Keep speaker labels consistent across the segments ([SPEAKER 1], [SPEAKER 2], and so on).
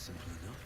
[SPEAKER 1] Simple enough.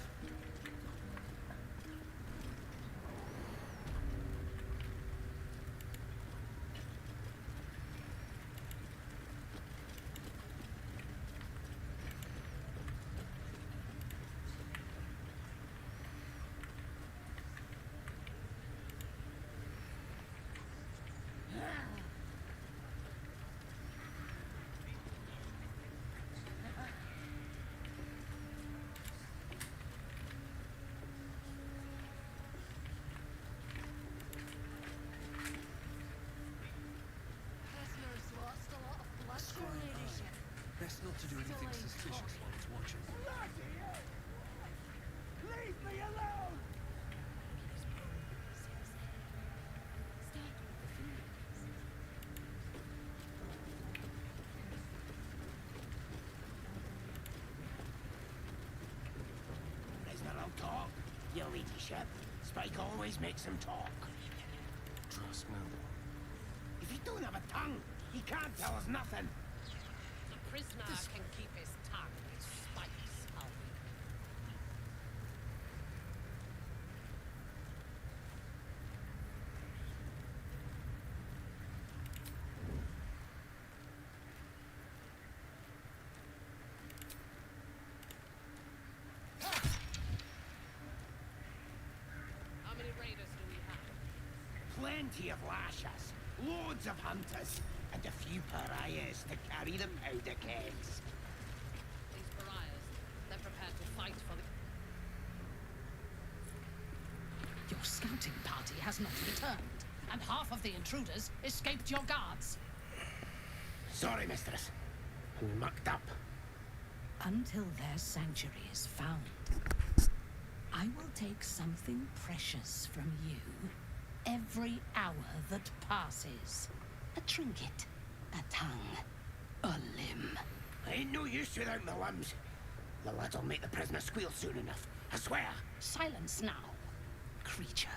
[SPEAKER 1] Best not to do anything suspicious while it's watching.
[SPEAKER 2] Leave me alone!
[SPEAKER 3] There's no talk, your ladyship. Spike always makes him talk.
[SPEAKER 1] Trust no one.
[SPEAKER 3] If he don't have a tongue, he can't tell us nothing.
[SPEAKER 4] The prisoner can keep his tongue, Spike's out. How many raiders do we have?
[SPEAKER 3] Plenty of lashers, loads of hunters, and a few pariahs to carry the powder kegs.
[SPEAKER 4] These pariahs, they're prepared to fight for the...
[SPEAKER 5] Your scouting party has not returned, and half of the intruders escaped your guards.
[SPEAKER 3] Sorry, mistress. We mucked up.
[SPEAKER 5] Until their sanctuary is found, I will take something precious from you every hour that passes. A trinket, a tongue, a limb.
[SPEAKER 3] I ain't no use without my limbs. The lad'll make the prisoner squeal soon enough, I swear.
[SPEAKER 5] Silence now, creature,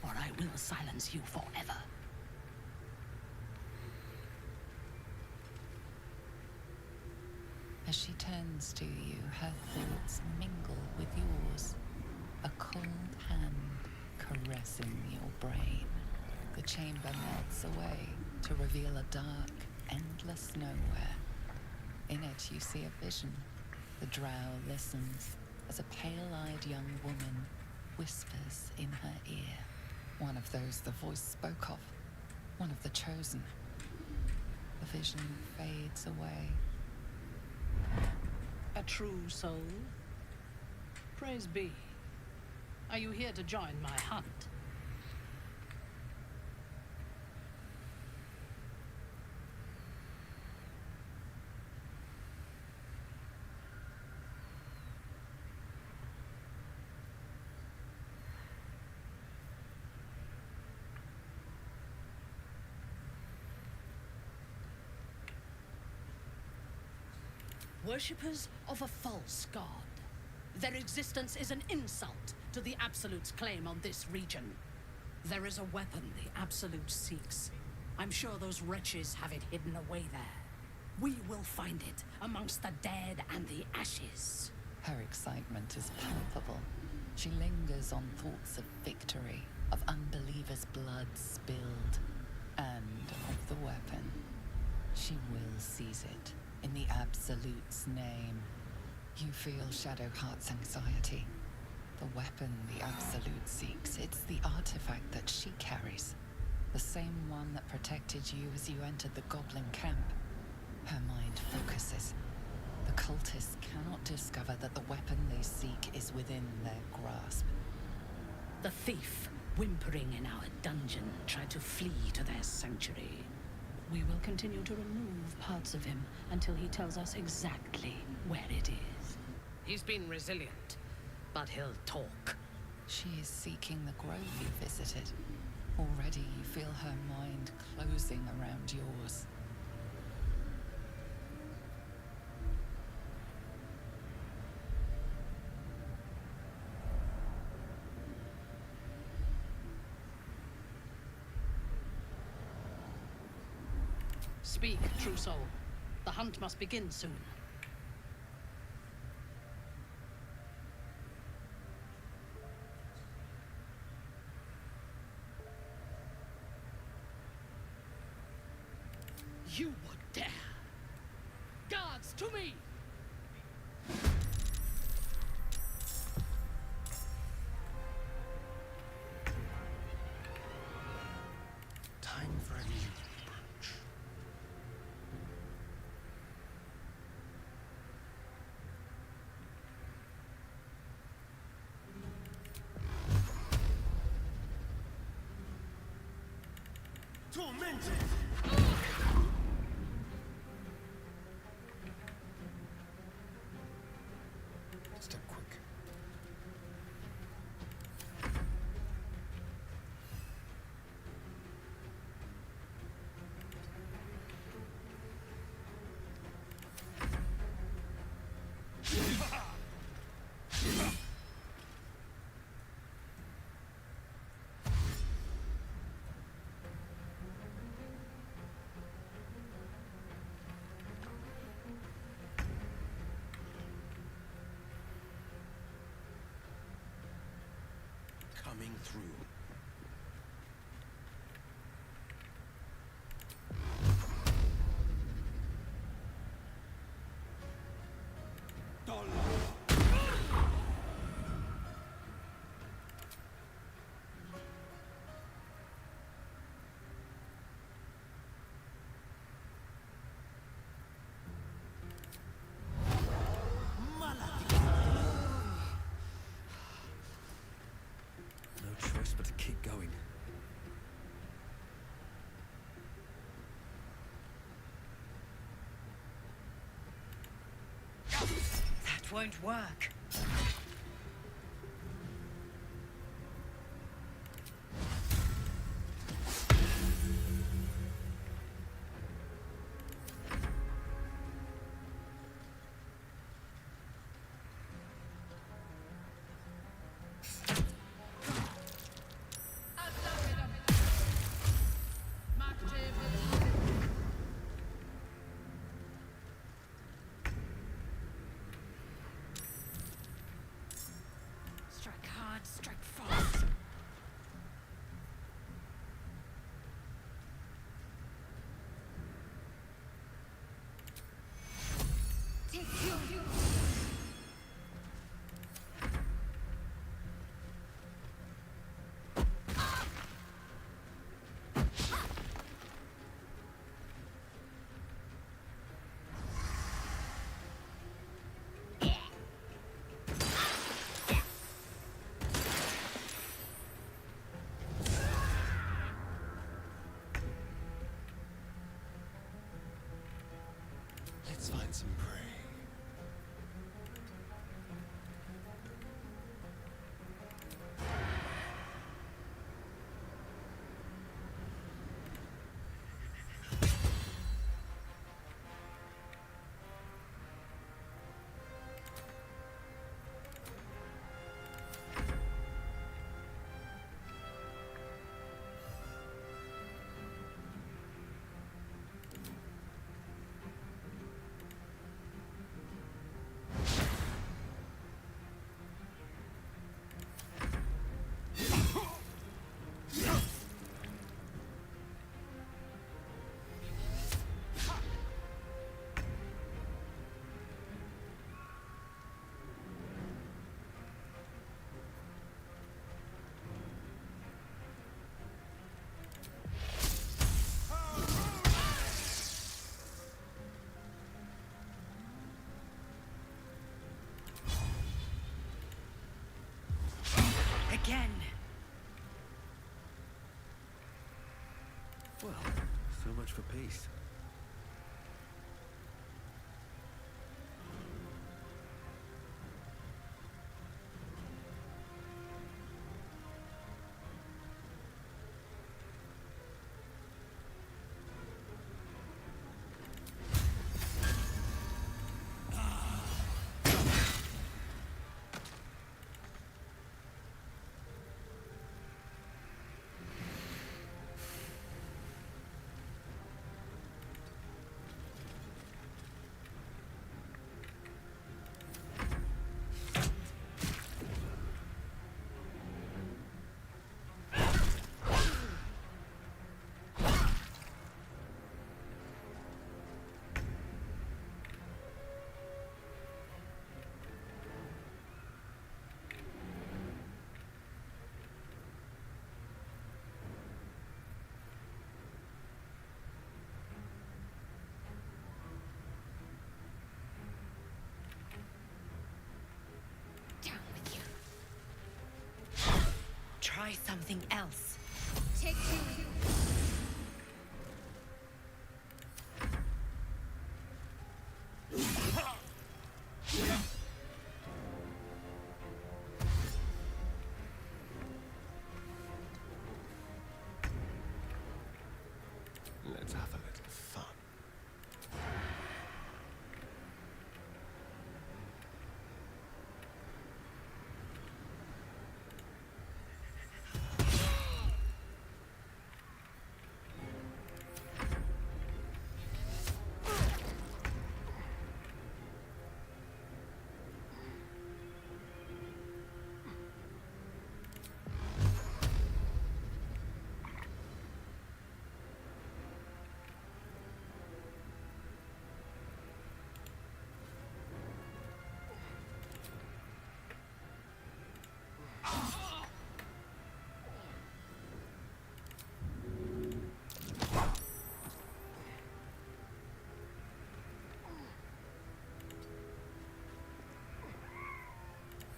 [SPEAKER 5] or I will silence you forever.
[SPEAKER 6] As she turns to you, her thoughts mingle with yours. A cold hand caressing your brain. The chamber melts away to reveal a dark, endless nowhere. In it you see a vision. The drow listens as a pale-eyed young woman whispers in her ear. One of those the voice spoke of. One of the chosen. The vision fades away.
[SPEAKER 5] A true soul? Praise be. Are you here to join my hunt? Worshippers of a false god. Their existence is an insult to the Absolute's claim on this region. There is a weapon the Absolute seeks. I'm sure those wretches have it hidden away there. We will find it amongst the dead and the ashes.
[SPEAKER 6] Her excitement is palpable. She lingers on thoughts of victory, of unbelievers' blood spilled, and of the weapon. She will seize it. In the Absolute's name. You feel Shadowheart's anxiety. The weapon the Absolute seeks, it's the artifact that she carries. The same one that protected you as you entered the Goblin camp. Her mind focuses. The cultists cannot discover that the weapon they seek is within their grasp.
[SPEAKER 5] The thief, whimpering in our dungeon, tried to flee to their sanctuary. We will continue to remove parts of him until he tells us exactly where it is.
[SPEAKER 4] He's been resilient, but he'll talk.
[SPEAKER 6] She is seeking the grove you visited. Already you feel her mind closing around yours.
[SPEAKER 5] Speak, true soul. The hunt must begin soon. You would dare! Guards, to me!
[SPEAKER 1] Time for a new approach.
[SPEAKER 2] Tormented!
[SPEAKER 1] Step quick. Coming through. No choice but to keep going.
[SPEAKER 7] That won't work.
[SPEAKER 5] Strike hard, strike fast.
[SPEAKER 1] Let's find some prey.
[SPEAKER 7] Again.
[SPEAKER 1] Well, so much for peace.
[SPEAKER 7] try something else.
[SPEAKER 4] Take you.
[SPEAKER 8] Let's have a little fun.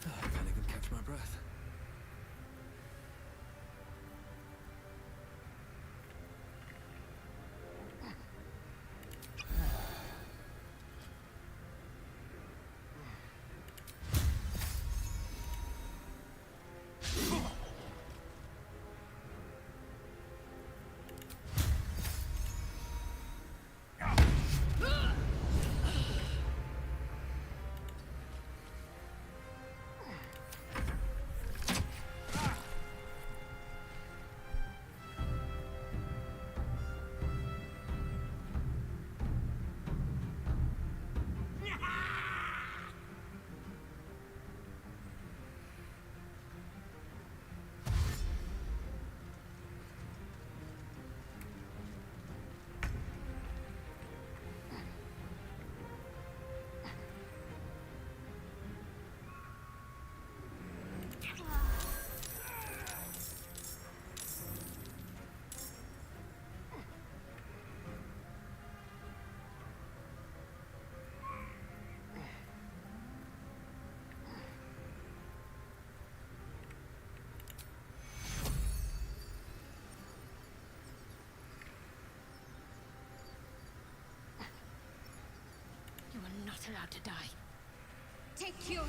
[SPEAKER 1] I can't even catch my breath.
[SPEAKER 4] You are not allowed to die. Take you.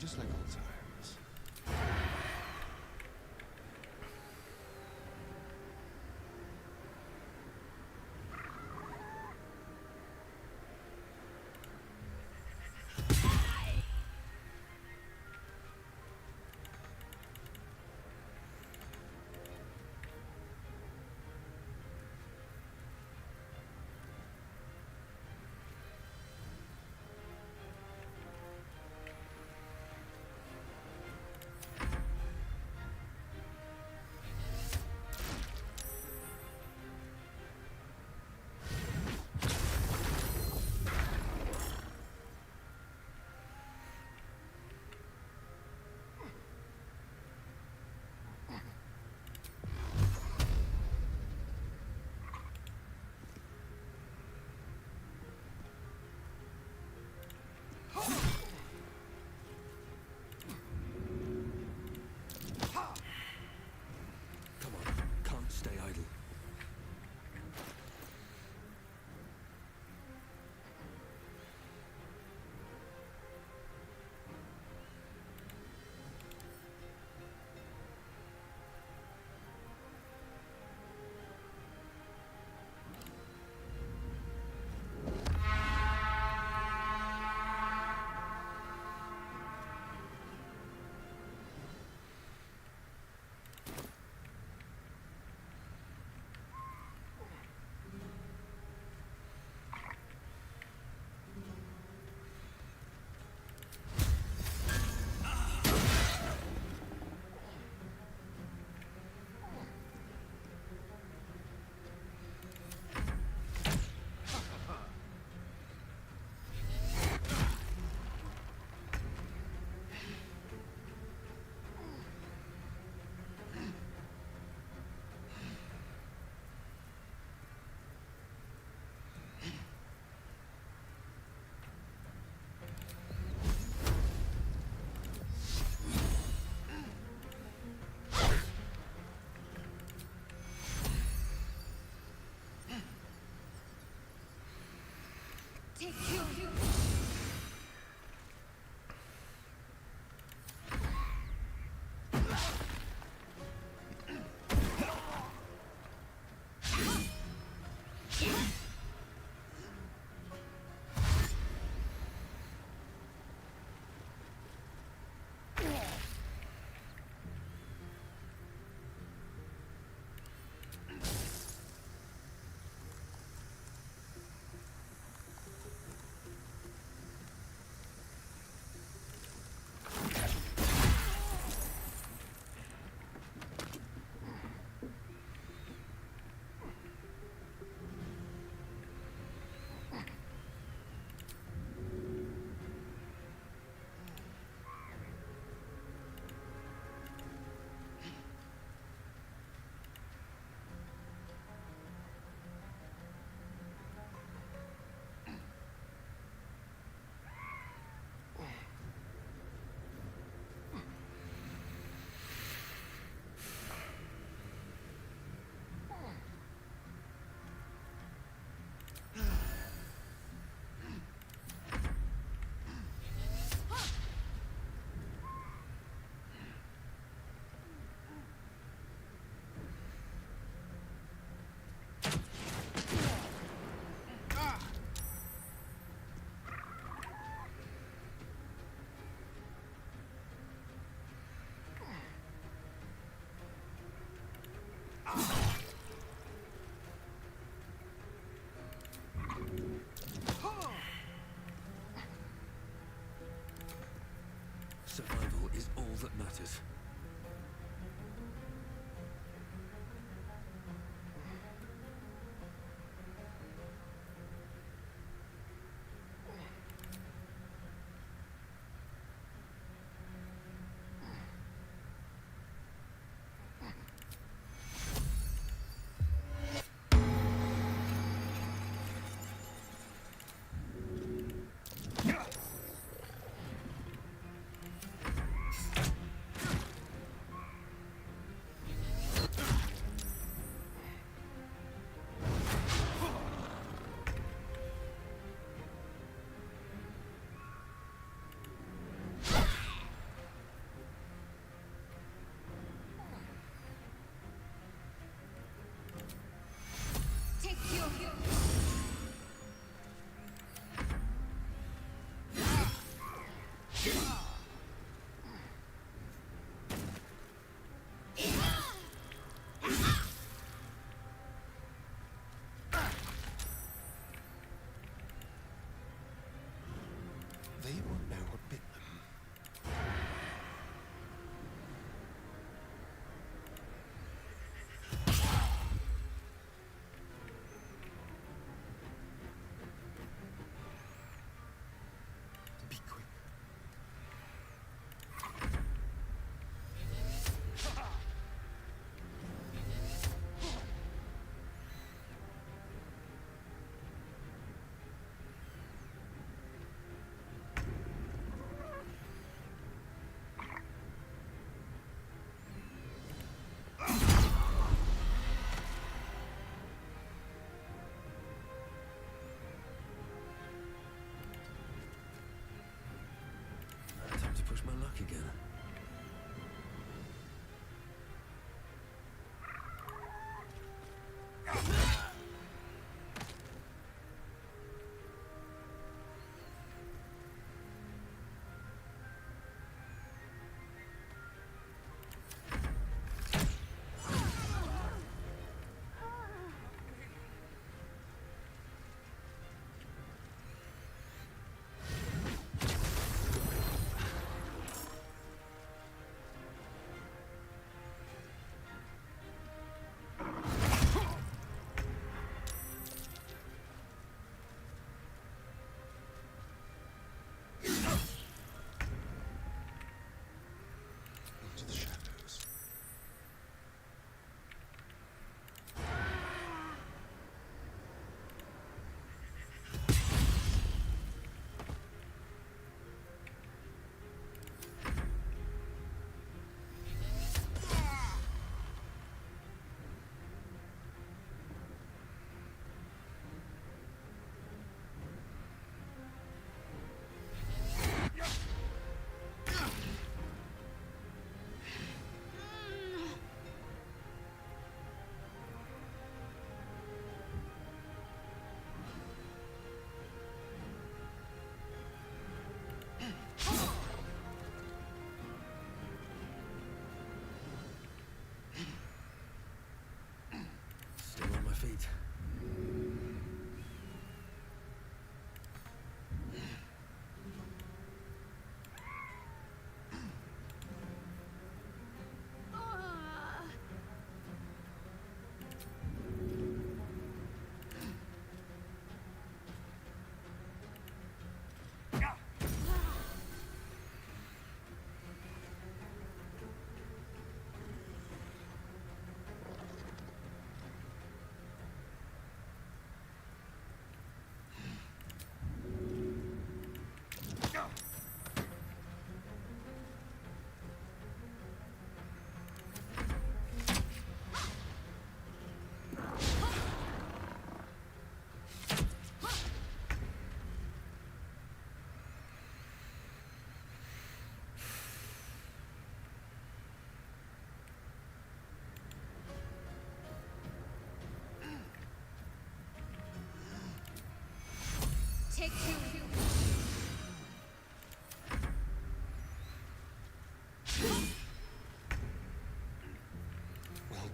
[SPEAKER 8] Just like old times.
[SPEAKER 7] take you.
[SPEAKER 1] Survival is all that matters.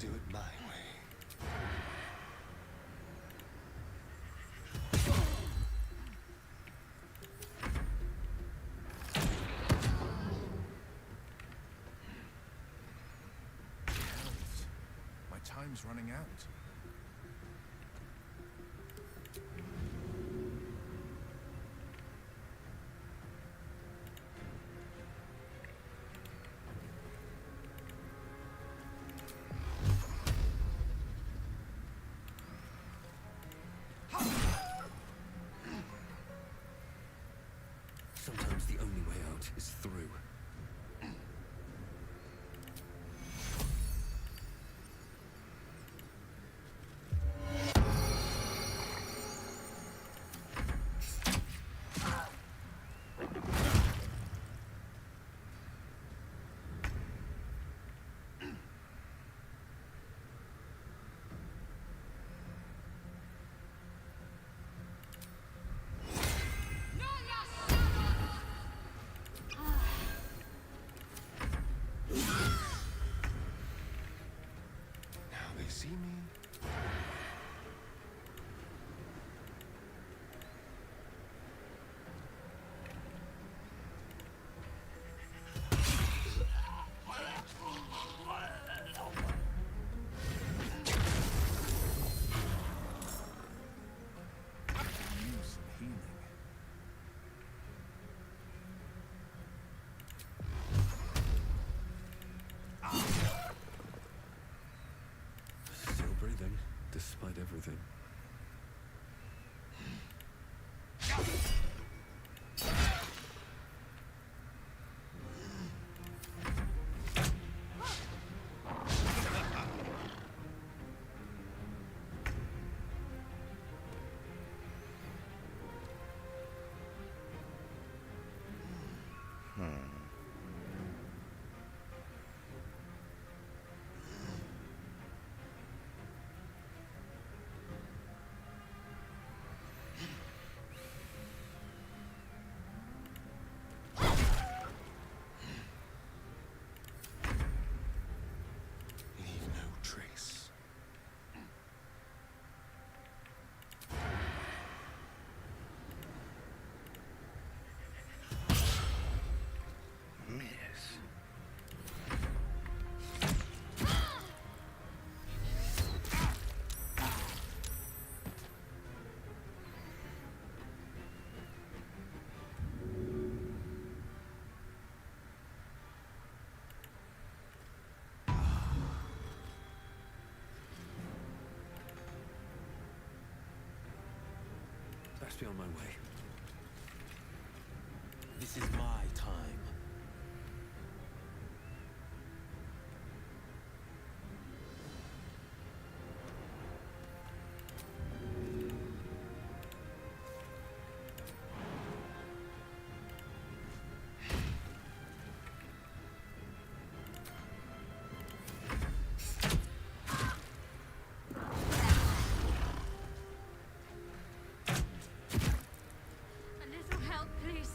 [SPEAKER 8] do it my way.
[SPEAKER 9] Hells. My time's running out.
[SPEAKER 1] Sometimes the only way out is through.
[SPEAKER 8] Now they see me.
[SPEAKER 9] Use some healing.
[SPEAKER 1] Still breathing, despite everything.
[SPEAKER 8] Leave no trace. Miss.
[SPEAKER 1] Best be on my way. This is my time.
[SPEAKER 2] A little help, please.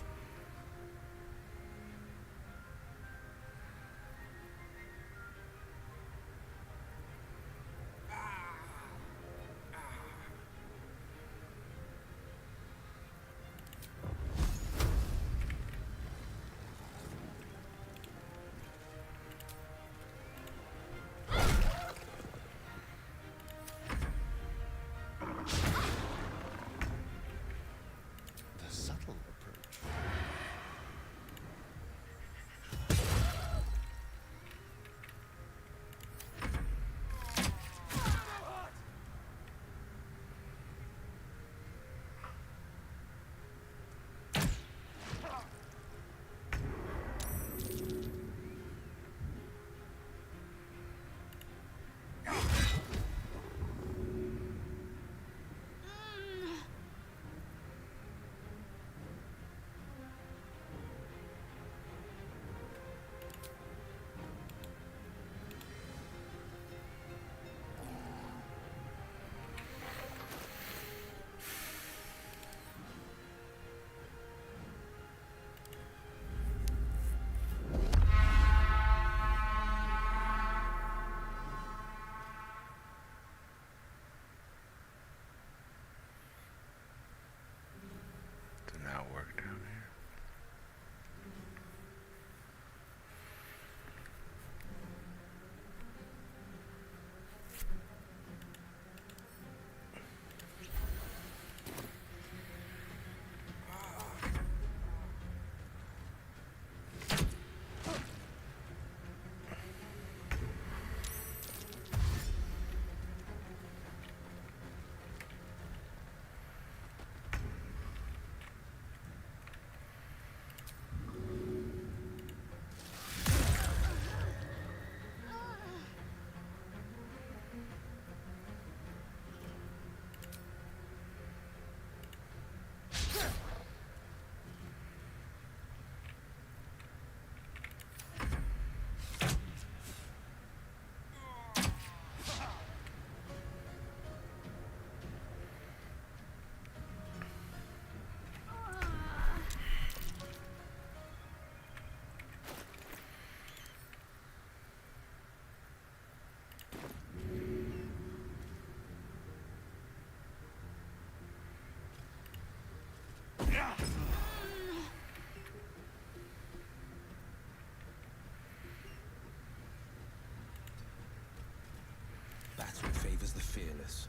[SPEAKER 9] favors the fearless.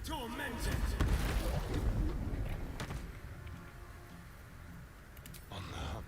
[SPEAKER 2] Tormented!
[SPEAKER 8] On the hunt.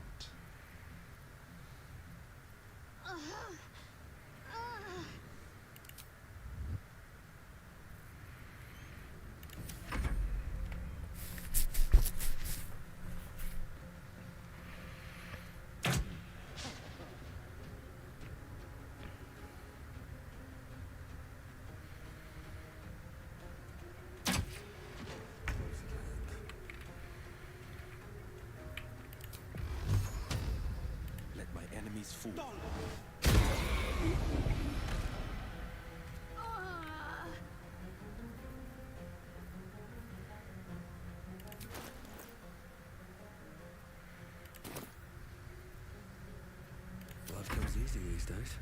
[SPEAKER 9] Let my enemies fall.
[SPEAKER 1] Life comes easy these days.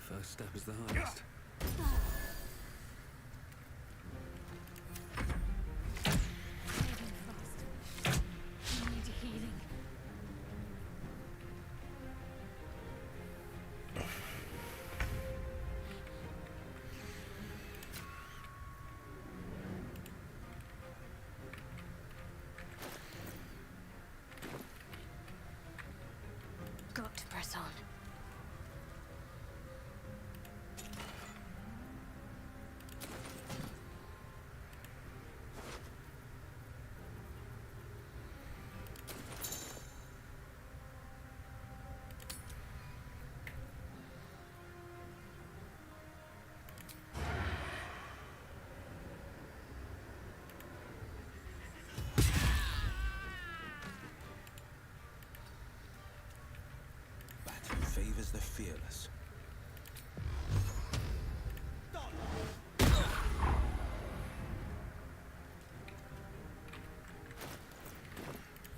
[SPEAKER 1] First step is the hardest.
[SPEAKER 10] Got to press on.
[SPEAKER 9] Battle favors the fearless.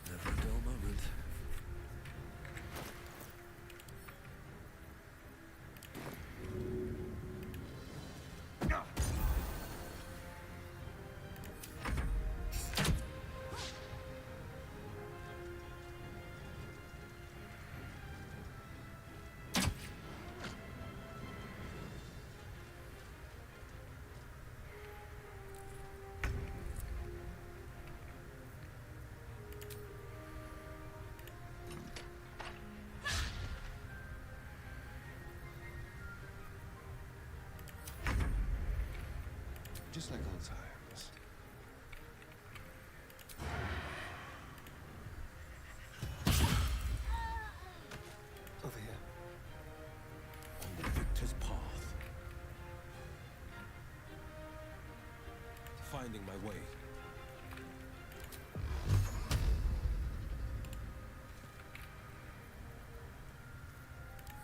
[SPEAKER 1] Never a dull moment.
[SPEAKER 8] Just like old times. Over here.
[SPEAKER 9] On the victor's path. Finding my way.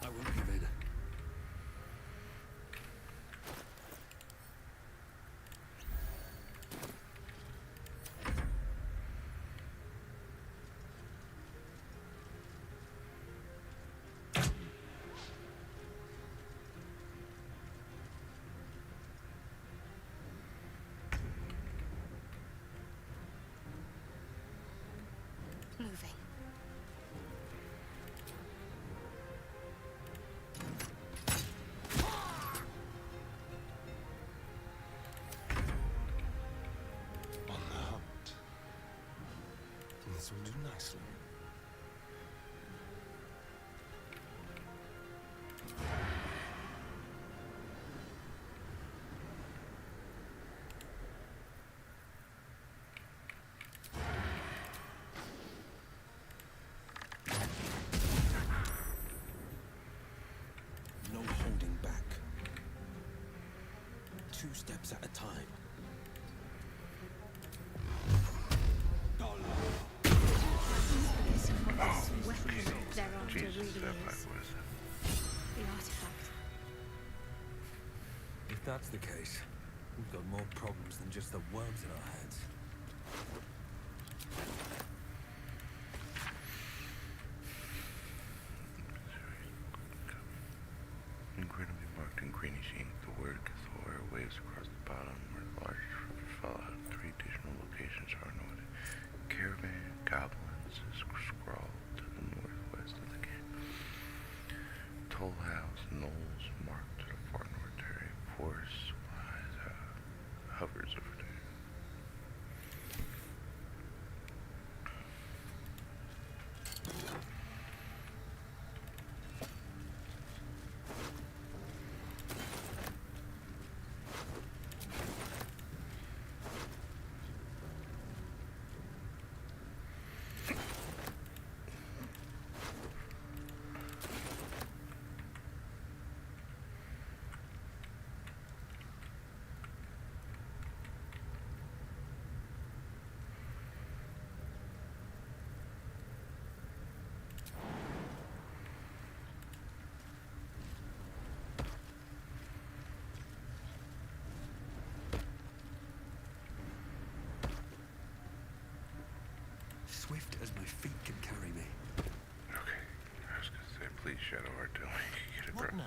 [SPEAKER 1] I won't give in.
[SPEAKER 10] Moving.
[SPEAKER 8] On the hunt. This will do nicely.
[SPEAKER 9] No holding back. 2 steps at a time.
[SPEAKER 11] that
[SPEAKER 10] is
[SPEAKER 11] pipe was.
[SPEAKER 10] the artifact.
[SPEAKER 1] If that's the case, we've got more problems than just the worms in our heads.
[SPEAKER 11] Incredibly marked in greenish ink, the word Cathor waves across the bottom where the large fell out. 3 additional locations are noted. Caravan goblins is scrawled to the northwest of the camp. Toll house knolls marked to the far north area. Forest supplies hovers over there.
[SPEAKER 1] Swift as my feet can carry me.
[SPEAKER 11] Okay, I was gonna say, please Shadow Heart, tell me you get it, bro.
[SPEAKER 8] What now?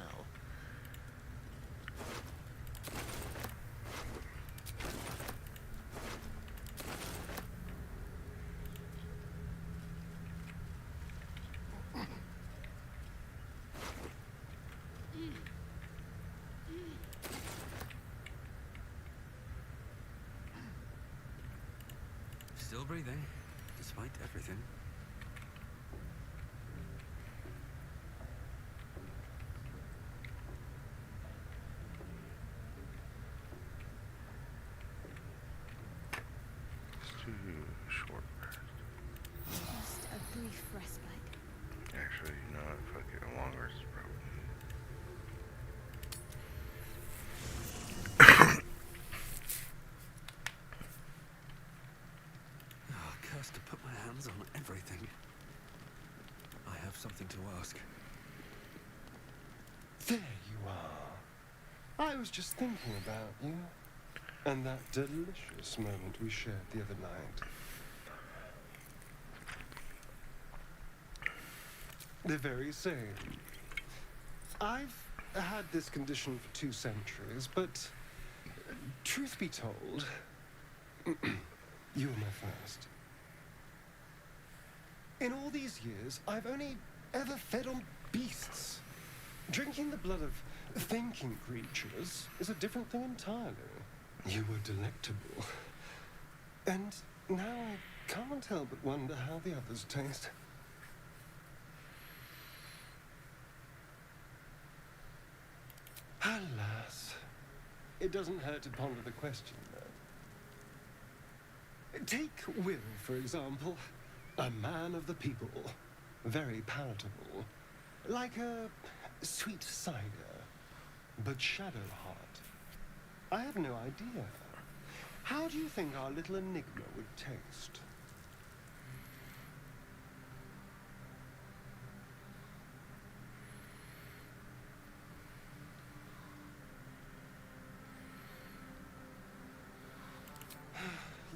[SPEAKER 1] Still breathing, despite everything.
[SPEAKER 11] It's too short rest.
[SPEAKER 10] Just a brief respite.
[SPEAKER 11] Actually, you know, if I get a long rest, it's probably.
[SPEAKER 1] Oh, cursed to put my hands on everything. I have something to ask.
[SPEAKER 8] There you are. I was just thinking about you. And that delicious moment we shared the other night. The very same. I've had this condition for 2 centuries, but truth be told, you were my first. In all these years, I've only ever fed on beasts. Drinking the blood of thinking creatures is a different thing entirely. You were delectable. And now I can't help but wonder how the others taste. Alas, it doesn't hurt to ponder the question, though. Take Will, for example. A man of the people. Very palatable. Like a sweet cider. But Shadowheart. I have no idea. How do you think our little enigma would taste?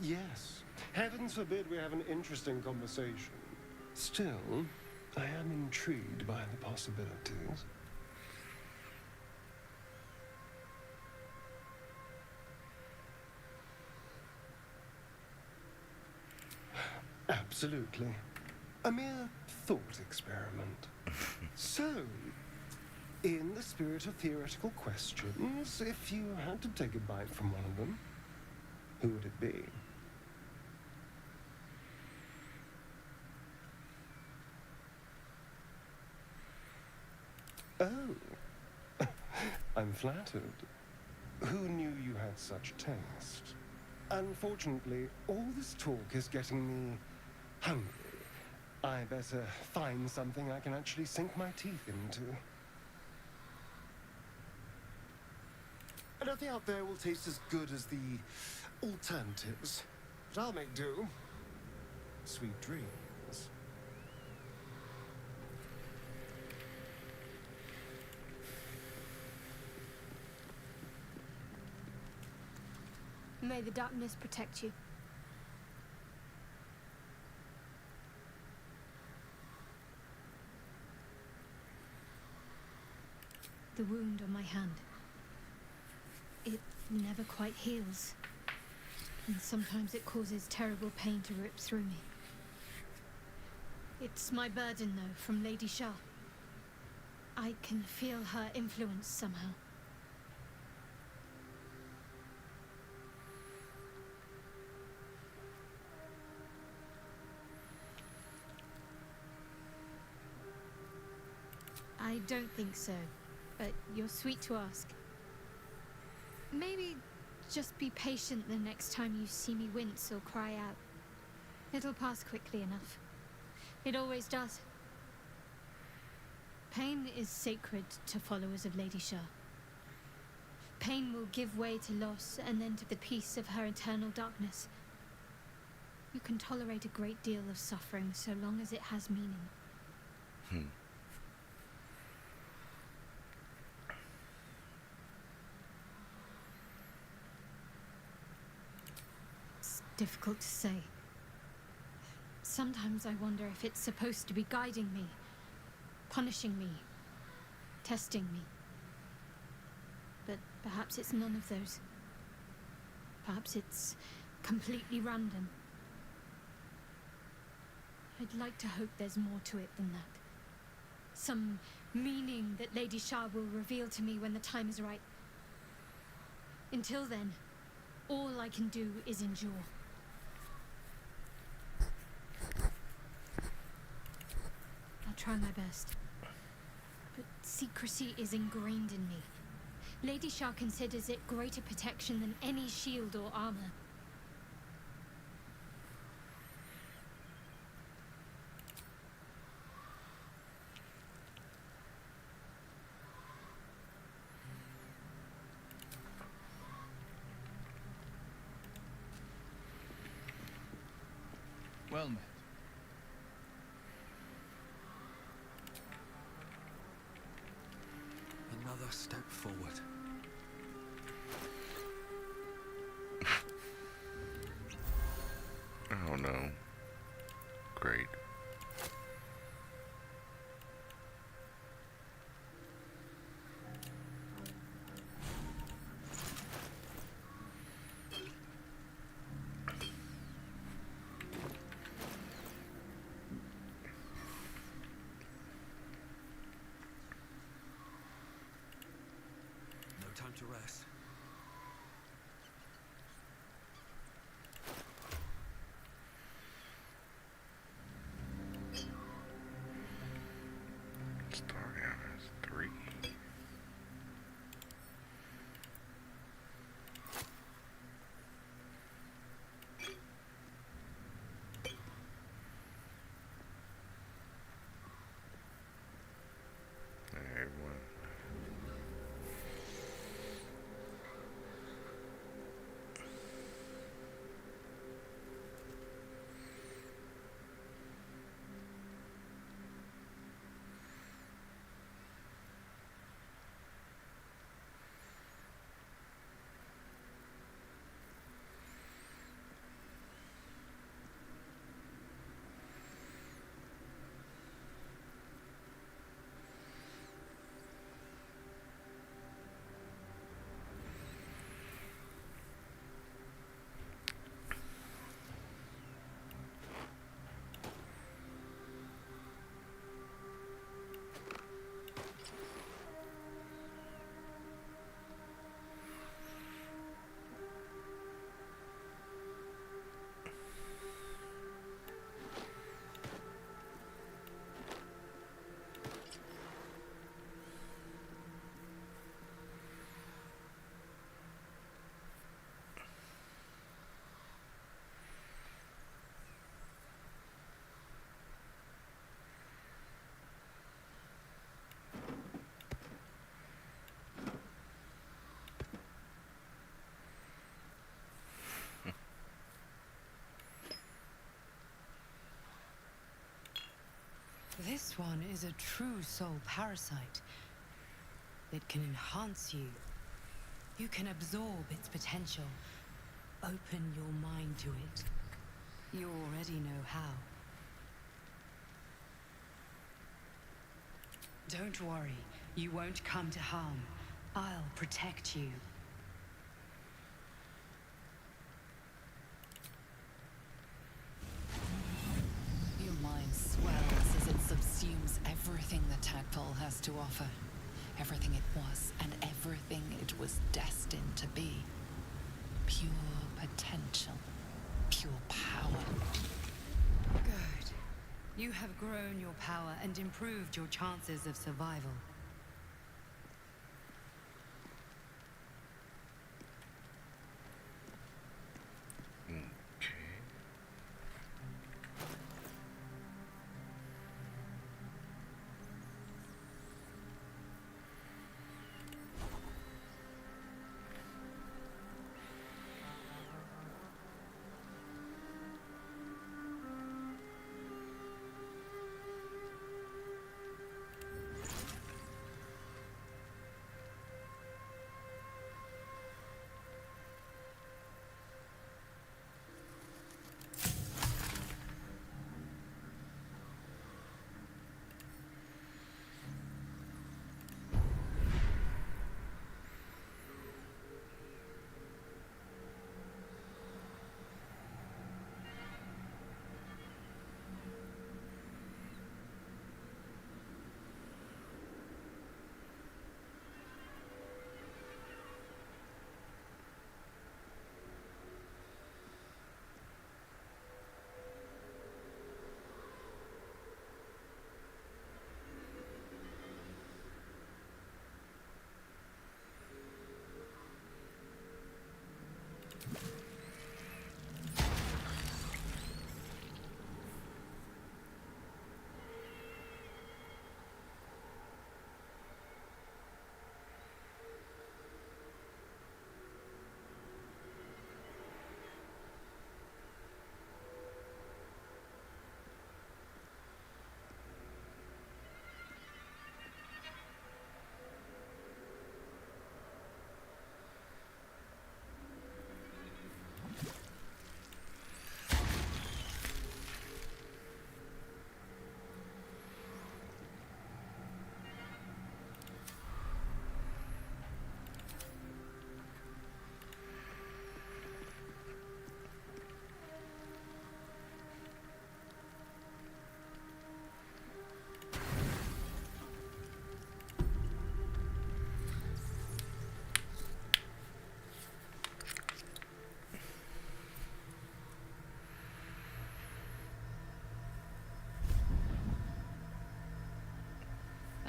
[SPEAKER 8] Yes. Heavens forbid we have an interesting conversation. Still, I am intrigued by the possibilities. Absolutely. A mere thought experiment. So, in the spirit of theoretical questions, if you had to take a bite from one of them, who would it be? Oh, I'm flattered. Who knew you had such taste? Unfortunately, all this talk is getting me hungry. I better find something I can actually sink my teeth into. Nothing out there will taste as good as the alternatives, but I'll make do. Sweet dreams.
[SPEAKER 10] May the darkness protect you. The wound on my hand. It never quite heals. And sometimes it causes terrible pain to rip through me. It's my burden, though, from Lady Shah. I can feel her influence somehow. I don't think so, but you're sweet to ask. Maybe just be patient the next time you see me wince or cry out. It'll pass quickly enough. It always does. Pain is sacred to followers of Lady Shah. Pain will give way to loss and then to the peace of her eternal darkness. You can tolerate a great deal of suffering so long as it has meaning. It's difficult to say. Sometimes I wonder if it's supposed to be guiding me, punishing me, testing me. But perhaps it's none of those. Perhaps it's completely random. I'd like to hope there's more to it than that. Some meaning that Lady Shah will reveal to me when the time is right. Until then, all I can do is endure. I'll try my best. But secrecy is ingrained in me. Lady Shah considers it greater protection than any shield or armor.
[SPEAKER 12] Well met.
[SPEAKER 1] Another step forward.
[SPEAKER 11] Oh no. Great.
[SPEAKER 1] No time to rest.
[SPEAKER 11] Story has 3. Everyone.
[SPEAKER 7] This one is a true soul parasite. It can enhance you. You can absorb its potential, open your mind to it. You already know how. Don't worry, you won't come to harm. I'll protect you.
[SPEAKER 6] Your mind swells as it subsumes everything the tadpole has to offer. Everything it was and everything it was destined to be. Pure potential. Pure power.
[SPEAKER 7] Good. You have grown your power and improved your chances of survival.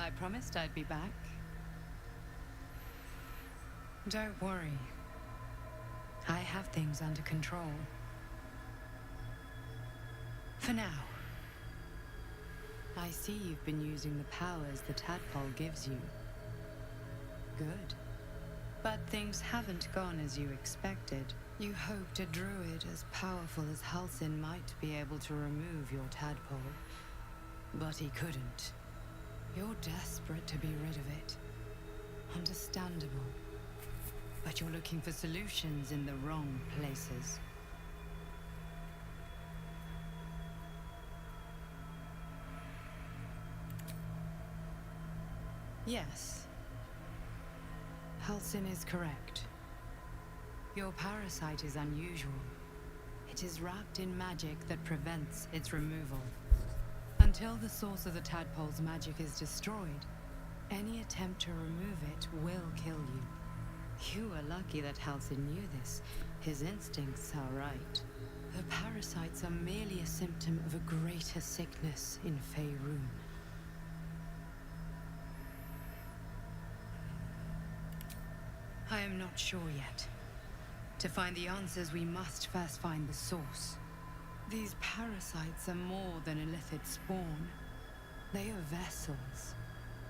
[SPEAKER 7] I promised I'd be back. Don't worry. I have things under control. For now. I see you've been using the powers the tadpole gives you. Good. But things haven't gone as you expected. You hoped a druid as powerful as Halsin might be able to remove your tadpole. But he couldn't. You're desperate to be rid of it. Understandable. But you're looking for solutions in the wrong places. Yes. Halsin is correct. Your parasite is unusual. It is wrapped in magic that prevents its removal. Until the source of the tadpole's magic is destroyed, any attempt to remove it will kill you. You are lucky that Halsin knew this. His instincts are right. The parasites are merely a symptom of a greater sickness in Faerun. I am not sure yet. To find the answers, we must first find the source. These parasites are more than illithid spawn. They are vessels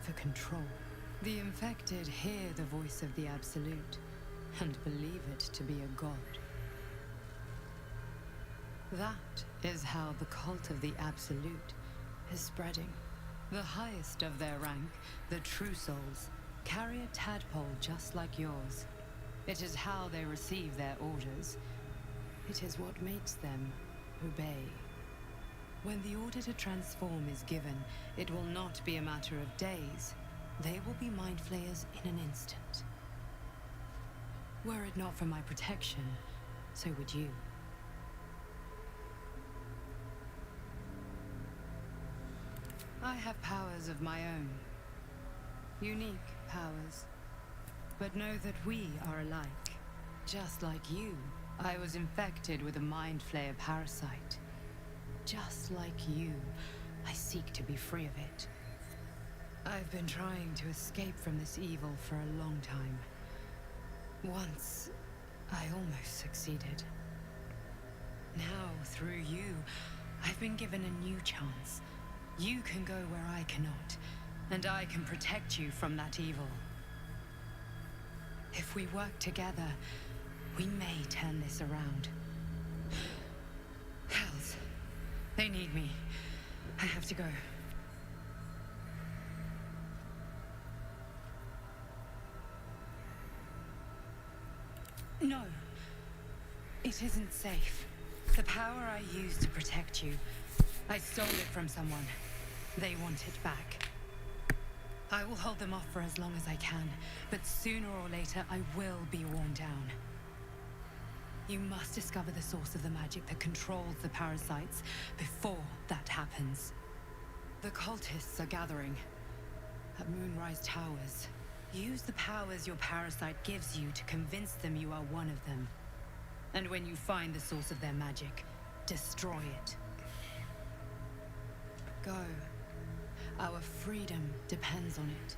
[SPEAKER 7] for control. The infected hear the voice of the Absolute and believe it to be a god. That is how the cult of the Absolute is spreading. The highest of their rank, the True Souls, carry a tadpole just like yours. It is how they receive their orders. It is what makes them obey. When the order to transform is given, it will not be a matter of days. They will be mind flayers in an instant. Were it not for my protection, so would you. I have powers of my own. Unique powers. But know that we are alike. Just like you, I was infected with a mind flayer parasite. Just like you, I seek to be free of it. I've been trying to escape from this evil for a long time. Once, I almost succeeded. Now, through you, I've been given a new chance. You can go where I cannot, and I can protect you from that evil. If we work together, we may turn this around. Hells. They need me. I have to go. No. It isn't safe. The power I used to protect you, I stole it from someone. They want it back. I will hold them off for as long as I can, but sooner or later I will be worn down. You must discover the source of the magic that controls the parasites before that happens. The cultists are gathering at Moonrise Towers. Use the powers your parasite gives you to convince them you are one of them. And when you find the source of their magic, destroy it. Go. Our freedom depends on it.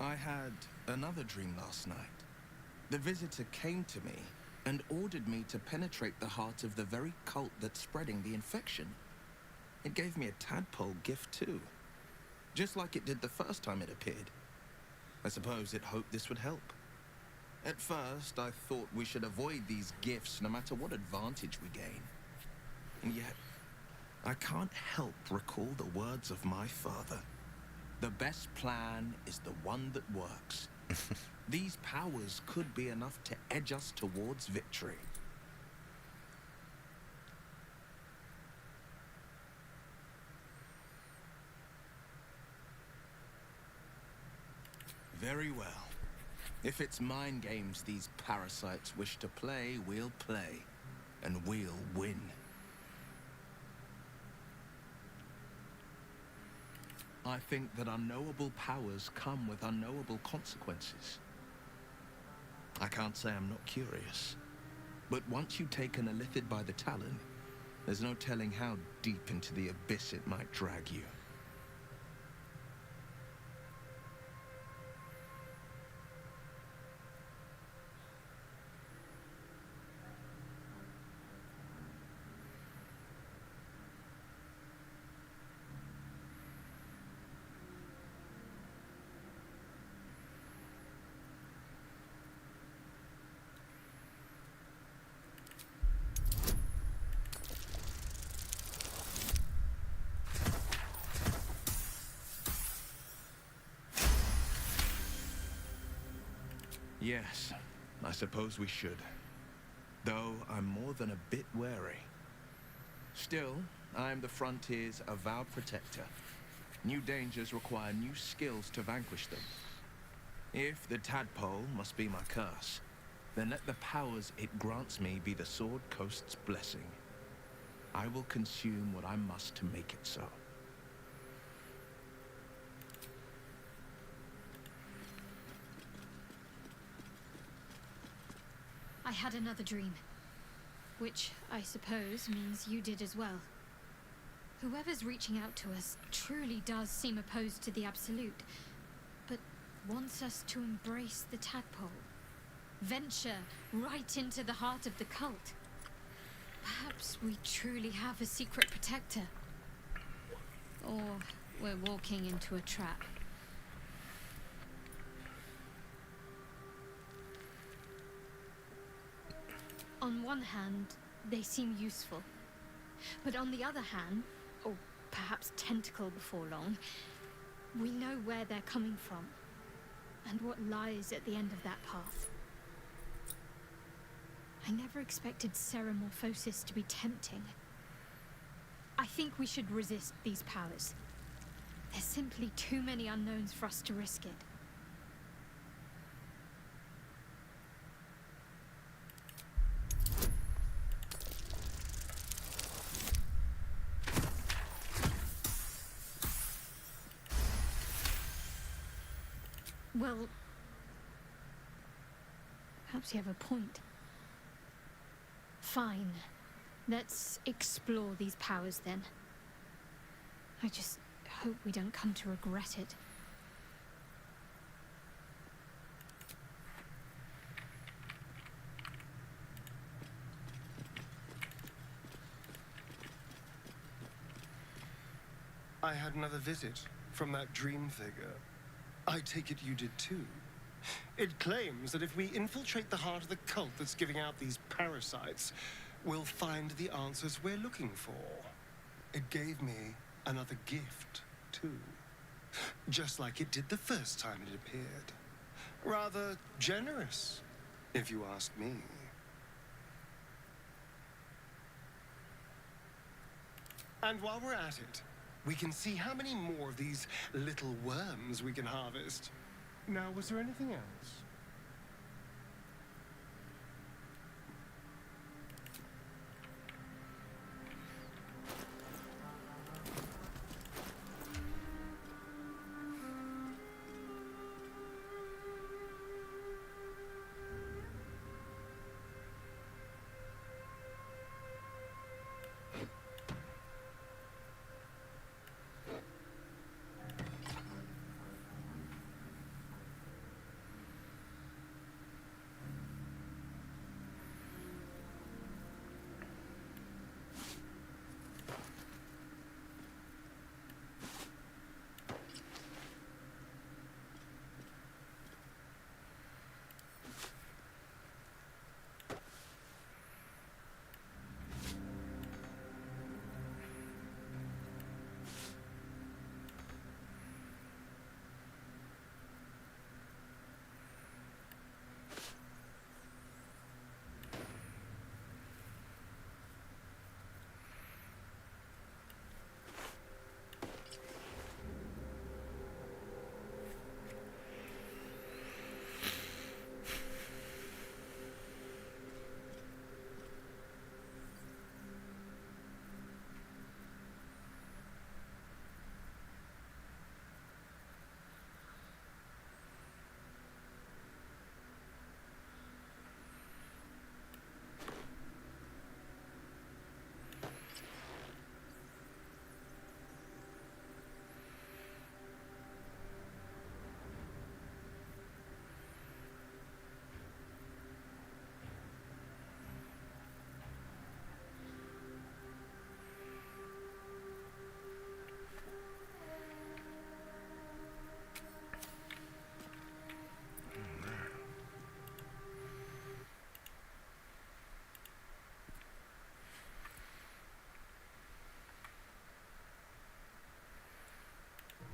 [SPEAKER 9] I had another dream last night. The visitor came to me and ordered me to penetrate the heart of the very cult that's spreading the infection. It gave me a tadpole gift too, just like it did the first time it appeared. I suppose it hoped this would help. At first, I thought we should avoid these gifts no matter what advantage we gain. And yet, I can't help recall the words of my father. The best plan is the one that works. These powers could be enough to edge us towards victory. Very well. If it's mind games these parasites wish to play, we'll play. And we'll win. I think that unknowable powers come with unknowable consequences. I can't say I'm not curious. But once you take an illithid by the talon, there's no telling how deep into the abyss it might drag you. Yes, I suppose we should. Though I'm more than a bit wary. Still, I am the Frontier's avowed protector. New dangers require new skills to vanquish them. If the tadpole must be my curse, then let the powers it grants me be the Sword Coast's blessing. I will consume what I must to make it so.
[SPEAKER 10] I had another dream. Which, I suppose, means you did as well. Whoever's reaching out to us truly does seem opposed to the Absolute, but wants us to embrace the tadpole. Venture right into the heart of the cult. Perhaps we truly have a secret protector. Or we're walking into a trap. On one hand, they seem useful. But on the other hand, or perhaps tentacle before long, we know where they're coming from, and what lies at the end of that path. I never expected Ceramorphosis to be tempting. I think we should resist these powers. There's simply too many unknowns for us to risk it. Well, perhaps you have a point. Fine. Let's explore these powers then. I just hope we don't come to regret it.
[SPEAKER 8] I had another visit from that dream figure. I take it you did too. It claims that if we infiltrate the heart of the cult that's giving out these parasites, we'll find the answers we're looking for. It gave me another gift, too. Just like it did the first time it appeared. Rather generous, if you ask me. And while we're at it, we can see how many more of these little worms we can harvest. Now, was there anything else?